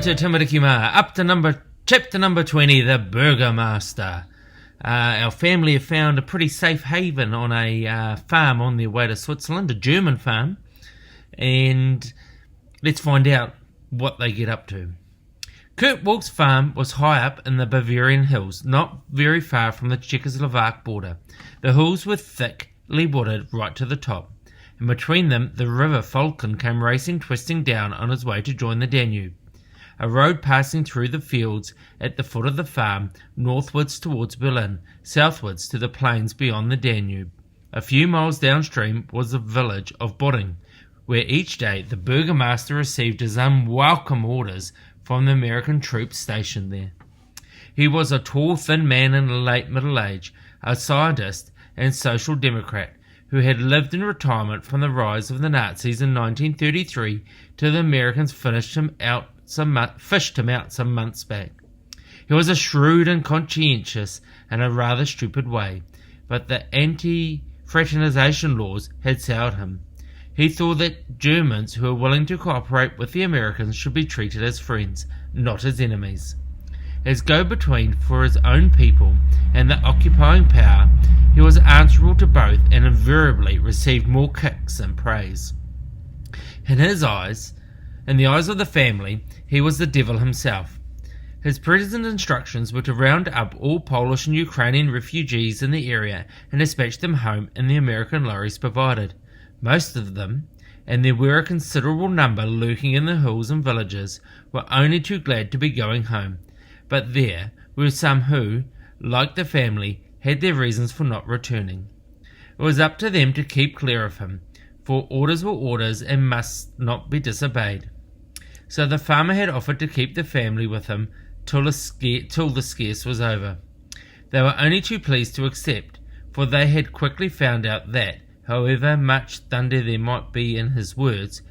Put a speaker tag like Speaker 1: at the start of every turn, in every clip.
Speaker 1: to Timarikima, up to chapter number 20, The Burgomaster. Our family have found a pretty safe haven on a farm on their way to Switzerland, a German farm, and let's find out what they get up to. Kurt Wolf's farm was high up in the Bavarian hills, not very far from the Czechoslovak border. The hills were thickly wooded right to the top, and between them the river Falken came racing, twisting down on its way to join the Danube. A road passing through the fields at the foot of the farm, northwards towards Berlin, southwards to the plains beyond the Danube. A few miles downstream was the village of Bodding, where each day the burgomaster received his unwelcome orders from the American troops stationed there. He was a tall, thin man in late middle age, a scientist and social democrat, who had lived in retirement from the rise of the Nazis in 1933 till the Americans fished him out some months back. He was a shrewd and conscientious in a rather stupid way, but the anti-fraternization laws had soured him. He thought that Germans who were willing to cooperate with the Americans should be treated as friends, not as enemies. As go-between for his own people and the occupying power, he was answerable to both and invariably received more kicks than praise. In the eyes of the family, he was the devil himself. His present instructions were to round up all Polish and Ukrainian refugees in the area and dispatch them home in the American lorries provided. Most of them, and there were a considerable number lurking in the hills and villages, were only too glad to be going home. But there were some who, like the family, had their reasons for not returning. It was up to them to keep clear of him, for orders were orders and must not be disobeyed. So the farmer had offered to keep the family with him till the scarce was over. They were only too pleased to accept, for they had quickly found out that, however much thunder there might be in his words,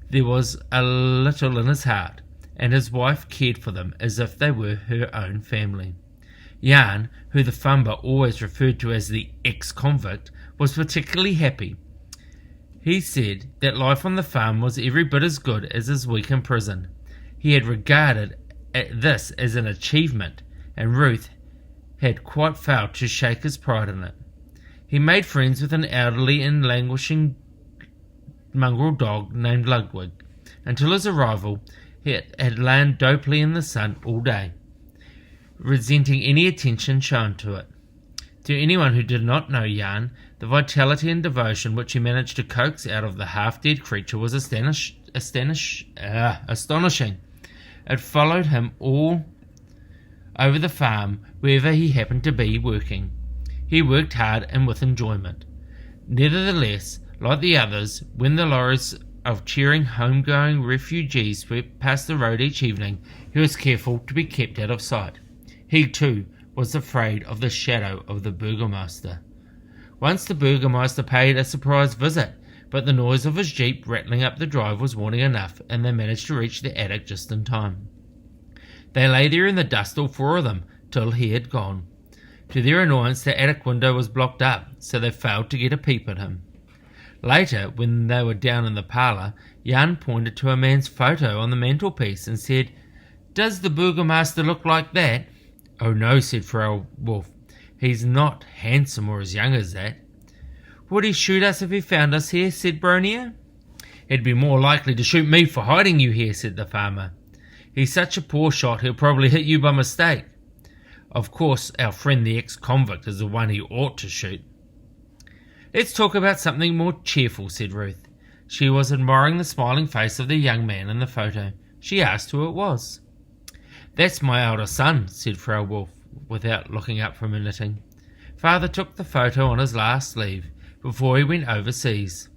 Speaker 1: there was a little in his heart, and his wife cared for them as if they were her own family. Jan, who the farmer always referred to as the ex-convict, was particularly happy. He said that life on the farm was every bit as good as his week in prison. He had regarded this as an achievement, and Ruth had quite failed to shake his pride in it. He made friends with an elderly and languishing mongrel dog named Ludwig. Until his arrival, he had lain dopely in the sun all day, resenting any attention shown to it. To anyone who did not know Jan, the vitality and devotion which he managed to coax out of the half-dead creature was astonishing. It followed him all over the farm, wherever he happened to be working. He worked hard and with enjoyment. Nevertheless, like the others, when the lorries of cheering home-going refugees swept past the road each evening, he was careful to be kept out of sight. He, too, was afraid of the shadow of the burgomaster. Once the burgomaster paid a surprise visit, but the noise of his jeep rattling up the drive was warning enough, and they managed to reach the attic just in time. They lay there in the dust, all four of them, till he had gone. To their annoyance, the attic window was blocked up, so they failed to get a peep at him. Later, when they were down in the parlour, Jan pointed to a man's photo on the mantelpiece and said, "Does the burgomaster look like that?" "Oh no," said Frau Wolf. "He's not handsome or as young as that." "Would he shoot us if he found us here?" said Bronia. "He'd be more likely to shoot me for hiding you here," said the farmer. "He's such a poor shot he'll probably hit you by mistake. Of course, our friend the ex-convict is the one he ought to shoot." "Let's talk about something more cheerful," said Ruth. She was admiring the smiling face of the young man in the photo. She asked who it was. "That's my elder son," said Frau Wolf, without looking up from her knitting. "Father took the photo on his last leave, before he went overseas."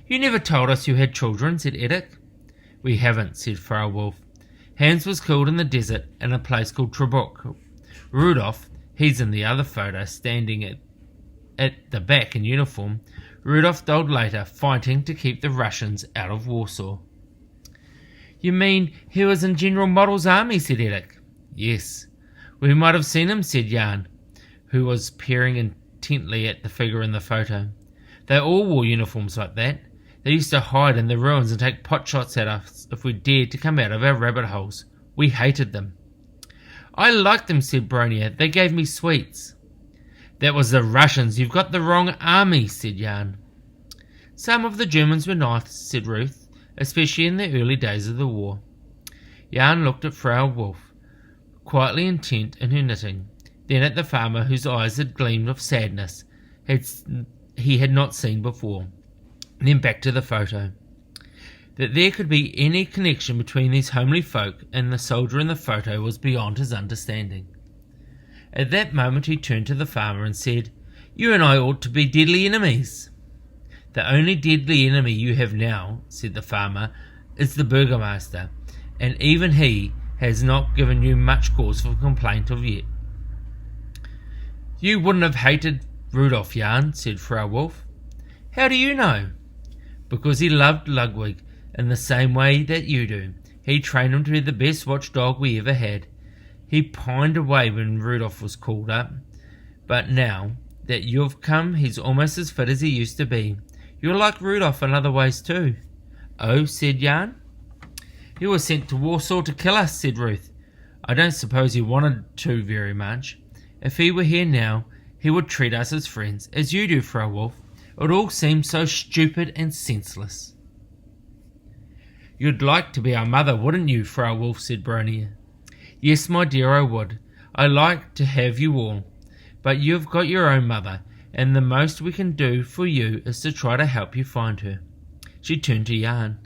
Speaker 1: "You never told us you had children," said Edith. "We haven't," said Frau Wolf. "Hans was killed in the desert in a place called Trebuk. Rudolph, he's in the other photo, standing at the back in uniform. Rudolph died later, fighting to keep the Russians out of Warsaw." "You mean he was in General Model's army?" said Edith. "Yes. We might have seen him," said Jan, who was peering intently at the figure in the photo. "They all wore uniforms like that. They used to hide in the ruins and take pot shots at us if we dared to come out of our rabbit holes. We hated them. I liked them, said Bronia. They gave me sweets. That was the Russians. You've got the wrong army, said Jan. Some of the Germans were nice, said Ruth, especially in the early days of the war. Jan looked at Frau Wolf, quietly intent in her knitting, then at the farmer whose eyes had gleamed of sadness he had not seen before, then back to the photo. That there could be any connection between these homely folk and the soldier in the photo was beyond his understanding. At that moment he turned to the farmer and said, "You and I ought to be deadly enemies." "The only deadly enemy you have now," said the farmer, "is the burgomaster, and even he has not given you much cause for complaint of yet." "You wouldn't have hated Rudolph, Jan," said Frau Wolf. "How do you know?" "Because he loved Ludwig in the same way that you do. He trained him to be the best watchdog we ever had. He pined away when Rudolph was called up, but now that you've come, he's almost as fit as he used to be. You're like Rudolph in other ways too." "Oh," said Jan. "He was sent to Warsaw to kill us," said Ruth. "I don't suppose he wanted to very much. If he were here now, he would treat us as friends, as you do, Frau Wolf. It all seems so stupid and senseless." "You'd like to be our mother, wouldn't you?" Frau Wolf said, Bronia. "Yes, my dear, I would. I like to have you all. But you've got your own mother, and the most we can do for you is to try to help you find her." She turned to Jan.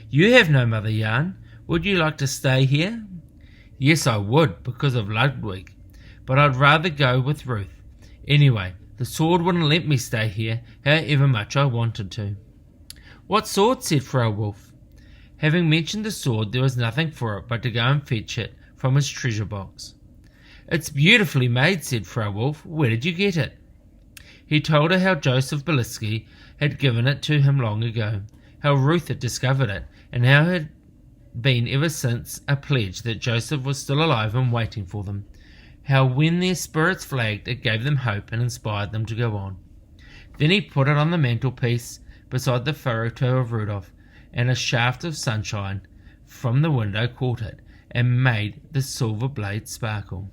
Speaker 1: "You have no mother, Jan. Would you like to stay here?" "Yes, I would, because of Ludwig. But I'd rather go with Ruth. Anyway, the sword wouldn't let me stay here, however much I wanted to." "What sword?" said Frau Wolf. Having mentioned the sword, there was nothing for it but to go and fetch it from his treasure box. "It's beautifully made," said Frau Wolf. "Where did you get it?" He told her how Joseph Beliski had given it to him long ago, how Ruth had discovered it, and how it had been ever since a pledge that Joseph was still alive and waiting for them, how when their spirits flagged it gave them hope and inspired them to go on. Then he put it on the mantelpiece beside the photo of Rudolph, and a shaft of sunshine from the window caught it and made the silver blade sparkle.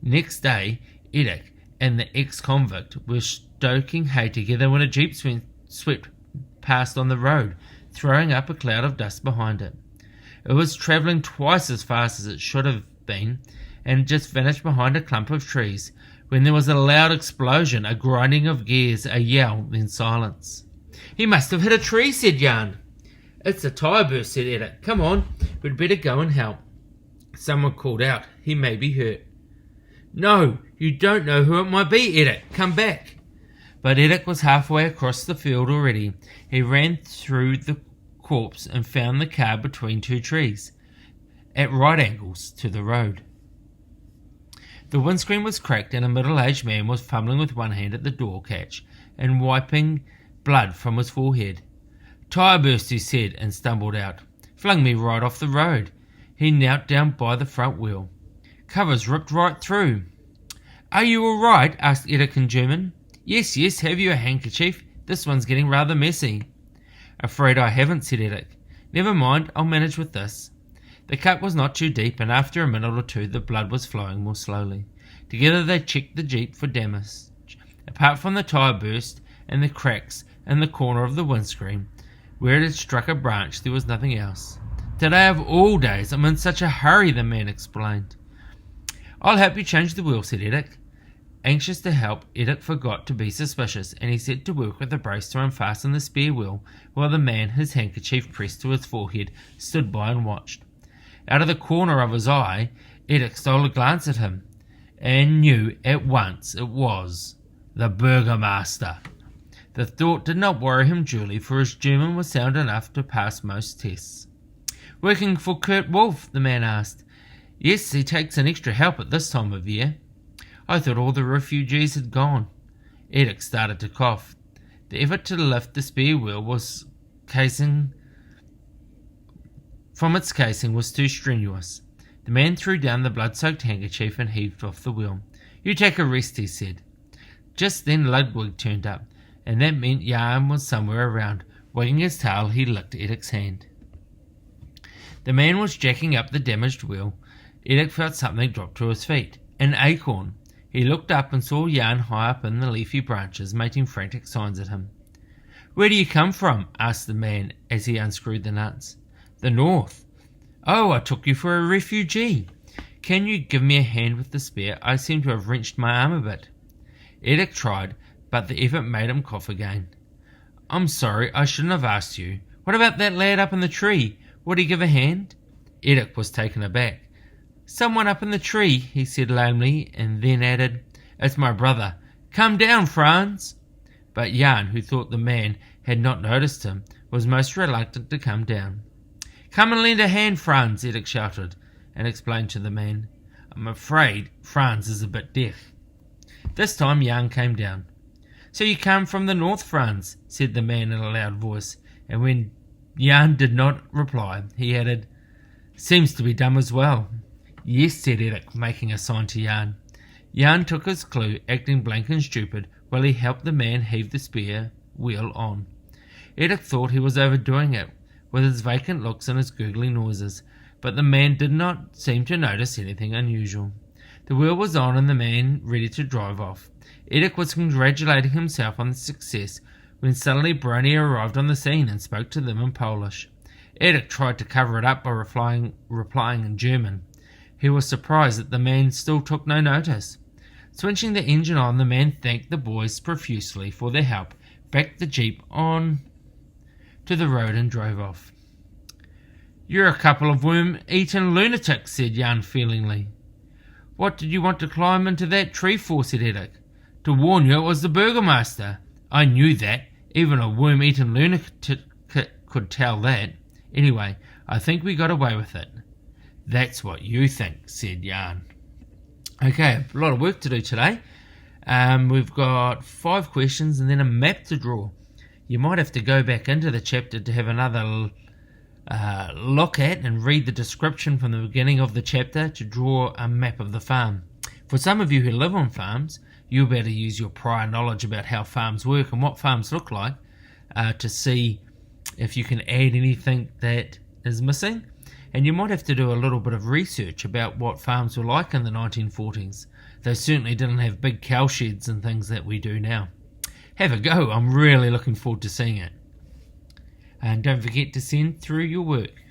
Speaker 1: Next day, Edek and the ex-convict were stoking hay together when a jeep swept past on the road, throwing up a cloud of dust behind it. It was travelling twice as fast as it should have been, and just vanished behind a clump of trees, when there was a loud explosion, a grinding of gears, a yell, then silence. "He must have hit a tree," said Jan. "It's a tyre burst," said Edek. "Come on, we'd better go and help." Someone called out, "He may be hurt." "No, you don't know who it might be, Edek. Come back." But Edek was halfway across the field already. He ran through the corpse and found the car between two trees, at right angles to the road. The windscreen was cracked and a middle-aged man was fumbling with one hand at the door catch and wiping blood from his forehead. "Tyre burst," he said, and stumbled out. "Flung me right off the road." He knelt down by the front wheel. "Covers ripped right through." "Are you all right?" asked Edek in German. Yes, have you a handkerchief? This one's getting rather messy." "Afraid I haven't," said Edek. "Never mind, I'll manage with this." The cut was not too deep, and after a minute or two the blood was flowing more slowly. Together they checked the jeep for damage. Apart from the tyre burst and the cracks in the corner of the windscreen, where it had struck a branch, there was nothing else. "Today of all days, I'm in such a hurry," the man explained. "I'll help you change the wheel," said Edek. Anxious to help, Edek forgot to be suspicious, and he set to work with the brace to unfasten the spare wheel, while the man, his handkerchief pressed to his forehead, stood by and watched. Out of the corner of his eye, Edek stole a glance at him, and knew at once it was the Burgomaster. The thought did not worry him duly, for his German was sound enough to pass most tests. "Working for Kurt Wolf?" the man asked. "Yes, he takes an extra help at this time of year." "I thought all the refugees had gone." Edek started to cough. The effort to lift the spare wheel was from its casing was too strenuous. The man threw down the blood-soaked handkerchief and heaved off the wheel. "You take a rest," he said. Just then Ludwig turned up, and that meant Jan was somewhere around. Wagging his tail, he licked Edek's hand. The man was jacking up the damaged wheel. Eric felt something drop to his feet. An acorn. He looked up and saw Jan high up in the leafy branches, making frantic signs at him. "Where do you come from?" asked the man as he unscrewed the nuts. "The north." "Oh, I took you for a refugee. Can you give me a hand with the spear? I seem to have wrenched my arm a bit." Eric tried, but the effort made him cough again. "I'm sorry, I shouldn't have asked you. What about that lad up in the tree? Would he give a hand?" Eric was taken aback. "Someone up in the tree," he said lamely, and then added, "It's my brother. Come down, Franz." But Jan, who thought the man had not noticed him, was most reluctant to come down. "Come and lend a hand, Franz," Eric shouted, and explained to the man. "I'm afraid Franz is a bit deaf." This time Jan came down. "So you come from the north, Franz," said the man in a loud voice, and when Jan did not reply, he added, "Seems to be dumb as well." "Yes," said Eric, making a sign to Jan. Jan took his clue, acting blank and stupid, while he helped the man heave the spear wheel on. Eric thought he was overdoing it, with his vacant looks and his gurgling noises, but the man did not seem to notice anything unusual. The wheel was on and the man ready to drive off. Eric was congratulating himself on the success when suddenly Brony arrived on the scene and spoke to them in Polish. Eric tried to cover it up by replying in German. He was surprised that the man still took no notice. Switching the engine on, the man thanked the boys profusely for their help, backed the jeep on to the road and drove off. "You're a couple of worm-eaten lunatics," said Jan feelingly. "What did you want to climb into that tree for?" said Eric. "To warn you it was the burgomaster." "I knew that. Even a worm-eaten lunatic could tell that. Anyway, I think we got away with it." "That's what you think," said Jan. Okay, a lot of work to do today. We've got 5 questions and then a map to draw. You might have to go back into the chapter to have another look at and read the description from the beginning of the chapter to draw a map of the farm. For some of you who live on farms, you'll better use your prior knowledge about how farms work and what farms look like to see if you can add anything that is missing. And you might have to do a little bit of research about what farms were like in the 1940s. They certainly didn't have big cow sheds and things that we do now. Have a go. I'm really looking forward to seeing it. And don't forget to send through your work.